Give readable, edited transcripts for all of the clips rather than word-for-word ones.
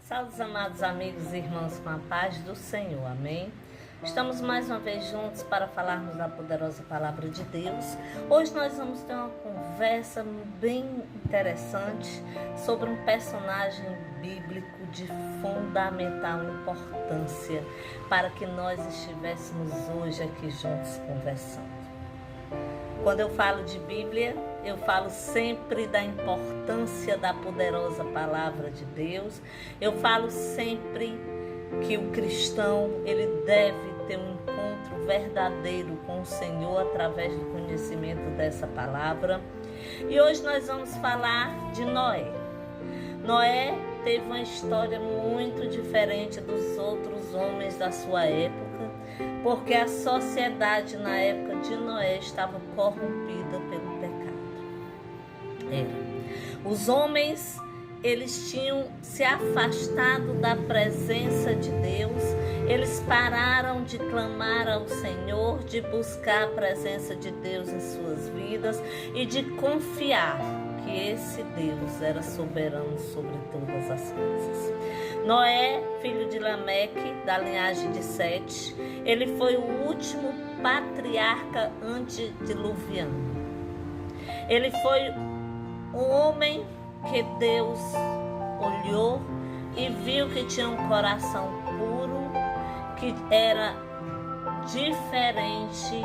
Salve, amados amigos e irmãos, com a paz do Senhor, amém? Estamos mais uma vez juntos para falarmos da poderosa palavra de Deus. Hoje nós vamos ter uma conversa bem interessante sobre um personagem bíblico de fundamental importância para que nós estivéssemos hoje aqui juntos conversando. Quando eu falo de Bíblia, eu falo sempre da importância da poderosa palavra de Deus. Eu falo sempre que o cristão, ele deve ter um encontro verdadeiro com o Senhor através do conhecimento dessa palavra. E hoje nós vamos falar de Noé. Noé teve uma história muito diferente dos outros homens da sua época, porque a sociedade na época de Noé estava corrompida pelo pecado. Os homens, eles tinham se afastado da presença de Deus, eles pararam de clamar ao Senhor, de buscar a presença de Deus em suas vidas e de confiar que esse Deus era soberano sobre todas as coisas. Noé, filho de Lameque, da linhagem de Sete, ele foi o último patriarca antediluviano. Ele foi um homem que Deus olhou e viu que tinha um coração puro, que era diferente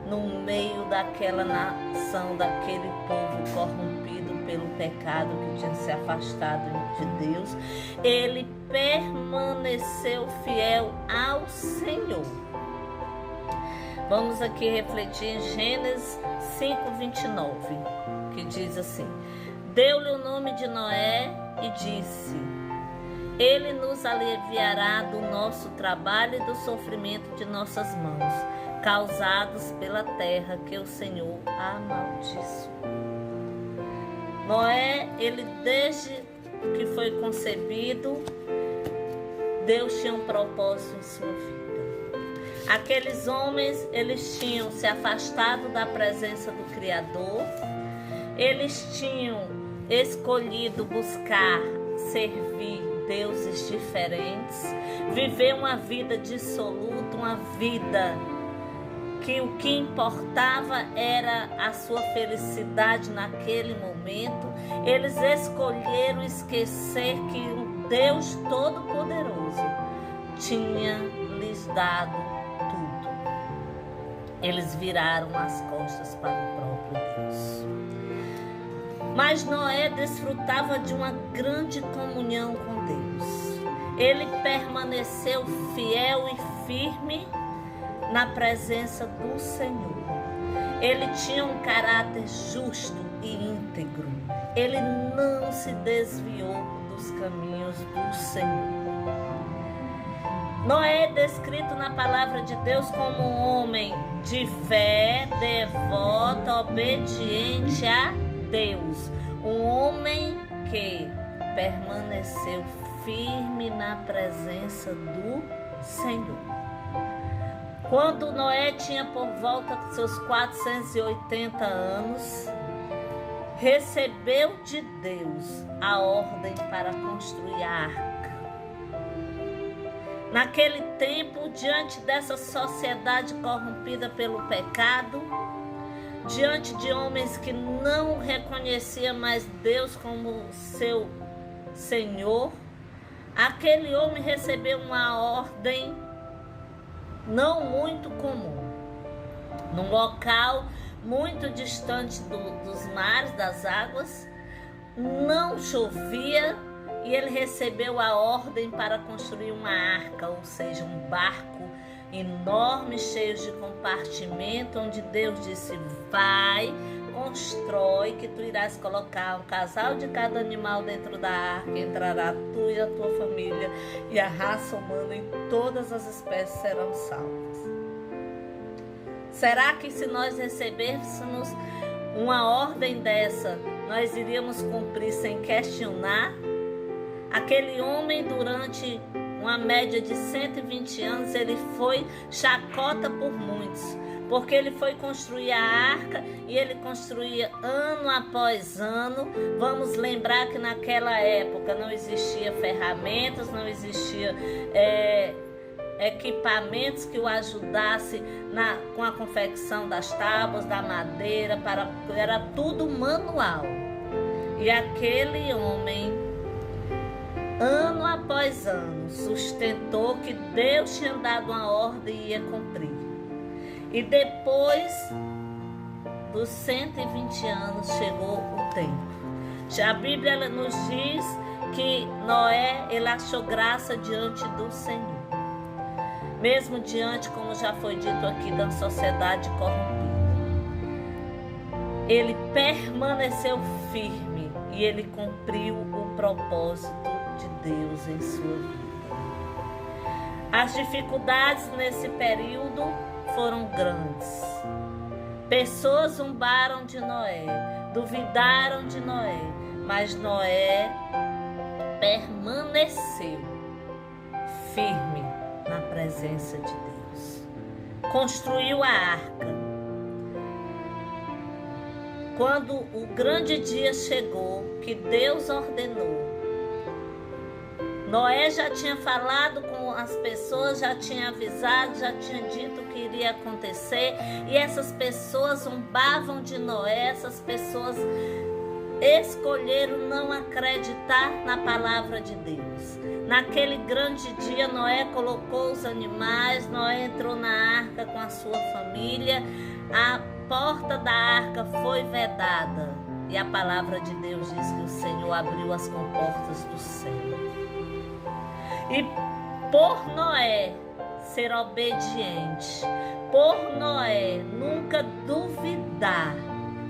no meio daquela nação, daquele povo corrompido pelo pecado, que tinha se afastado de Deus. Ele permaneceu fiel ao Senhor. Vamos aqui refletir em Gênesis 5:29, que diz assim: deu-lhe o nome de Noé e disse: ele nos aliviará do nosso trabalho e do sofrimento de nossas mãos, causados pela terra que o Senhor amaldiçoou. Noé, ele desde que foi concebido, Deus tinha um propósito em sua vida. Aqueles homens, eles tinham se afastado da presença do Criador, eles tinham escolhido buscar servir deuses diferentes, viver uma vida dissoluta, uma vida que o que importava era a sua felicidade naquele momento. Eles escolheram esquecer que o Deus Todo-Poderoso tinha lhes dado tudo. Eles viraram as costas para o próprio Deus. Mas Noé desfrutava de uma grande comunhão com Deus. Ele permaneceu fiel e firme na presença do Senhor. Ele tinha um caráter justo e íntegro. Ele não se desviou dos caminhos do Senhor. Noé é descrito na palavra de Deus como um homem de fé, devoto, obediente a Deus. Um homem que permaneceu firme na presença do Senhor. Quando Noé tinha por volta de seus 480 anos, recebeu de Deus a ordem para construir a arca. Naquele tempo, diante dessa sociedade corrompida pelo pecado, diante de homens que não reconheciam mais Deus como seu Senhor, aquele homem recebeu uma ordem não muito comum. Num local muito distante dos mares, das águas, não chovia, e ele recebeu a ordem para construir uma arca, ou seja, um barco enorme, cheio de compartimento, onde Deus disse: vai, constrói, que tu irás colocar um casal de cada animal dentro da arca, entrará tu e a tua família, e a raça humana em todas as espécies serão salvas. Será que se nós recebêssemos uma ordem dessa, nós iríamos cumprir sem questionar? Aquele homem, durante uma média de 120 anos, ele foi chacota por muitos, porque ele foi construir a arca e ele construía ano após ano. Vamos lembrar que naquela época não existia ferramentas, não existia equipamentos que o ajudasse com a confecção das tábuas, da madeira, era tudo manual. E aquele homem, ano após ano, sustentou que Deus tinha dado uma ordem e ia cumprir. E depois dos 120 anos chegou o tempo. A Bíblia nos diz que Noé, ele achou graça diante do Senhor. Mesmo diante, como já foi dito aqui, da sociedade corrompida. Ele permaneceu firme e ele cumpriu o propósito de Deus em sua vida. As dificuldades nesse período foram grandes. Pessoas zombaram de Noé, duvidaram de Noé, mas Noé permaneceu firme na presença de Deus. Construiu a arca. Quando o grande dia chegou, que Deus ordenou, Noé já tinha falado com as pessoas, já tinha avisado, já tinha dito o que iria acontecer, e essas pessoas zombavam de Noé, essas pessoas escolheram não acreditar na palavra de Deus. Naquele grande dia, Noé colocou os animais, Noé entrou na arca com a sua família, a porta da arca foi vedada, e a palavra de Deus diz que o Senhor abriu as comportas do céu. E por Noé ser obediente, por Noé nunca duvidar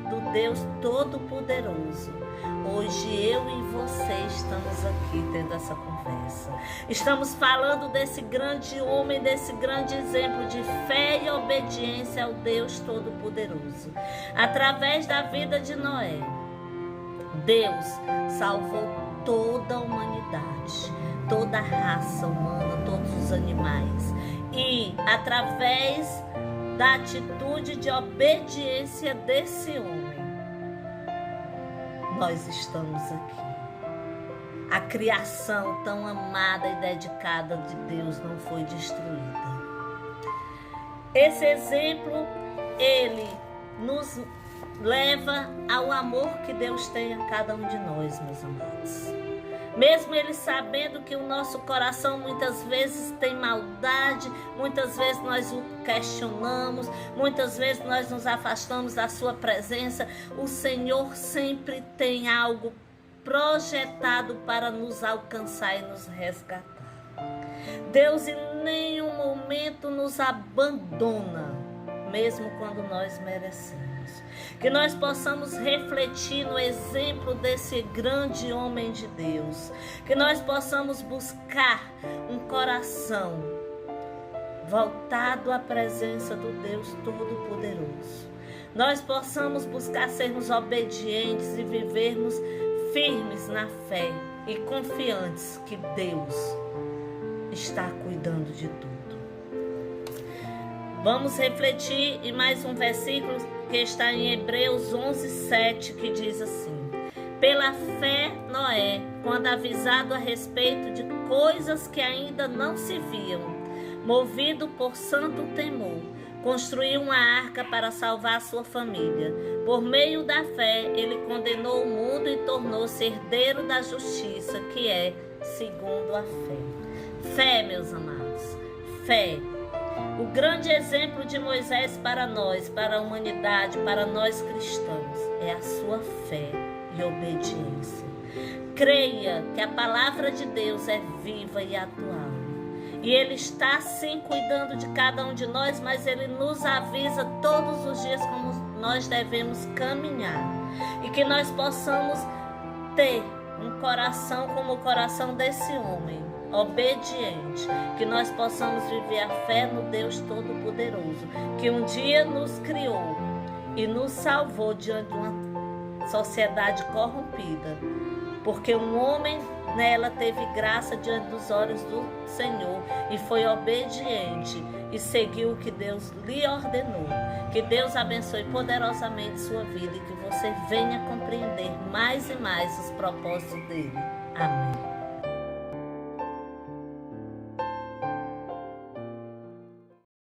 do Deus Todo-Poderoso, hoje eu e você estamos aqui tendo essa conversa. Estamos falando desse grande homem, desse grande exemplo de fé e obediência ao Deus Todo-Poderoso. Através da vida de Noé, Deus salvou toda a humanidade, toda a raça humana, todos os animais. E através da atitude de obediência desse homem, nós estamos aqui. A criação tão amada e dedicada de Deus não foi destruída. Esse exemplo, ele nos leva ao amor que Deus tem a cada um de nós, meus amados. Mesmo ele sabendo que o nosso coração muitas vezes tem maldade, muitas vezes nós o questionamos, muitas vezes nós nos afastamos da sua presença, o Senhor sempre tem algo projetado para nos alcançar e nos resgatar. Deus em nenhum momento nos abandona, mesmo quando nós merecemos. Que nós possamos refletir no exemplo desse grande homem de Deus. Que nós possamos buscar um coração voltado à presença do Deus Todo-Poderoso. Nós possamos buscar sermos obedientes e vivermos firmes na fé e confiantes que Deus está cuidando de tudo. Vamos refletir em mais um versículo que está em Hebreus 11:7, que diz assim: pela fé, Noé, quando avisado a respeito de coisas que ainda não se viam, movido por santo temor, construiu uma arca para salvar sua família. Por meio da fé, ele condenou o mundo e tornou-se herdeiro da justiça, que é segundo a fé. Fé, meus amados, fé. O grande exemplo de Moisés para nós, para a humanidade, para nós cristãos, é a sua fé e obediência. Creia que a palavra de Deus é viva e atual. E Ele está sim cuidando de cada um de nós, mas Ele nos avisa todos os dias como nós devemos caminhar. E que nós possamos ter um coração como o coração desse homem, obediente, que nós possamos viver a fé no Deus Todo-Poderoso, que um dia nos criou e nos salvou diante de uma sociedade corrompida, porque um homem nela teve graça diante dos olhos do Senhor e foi obediente e seguiu o que Deus lhe ordenou. Que Deus abençoe poderosamente sua vida e que você venha compreender mais e mais os propósitos dele. Amém.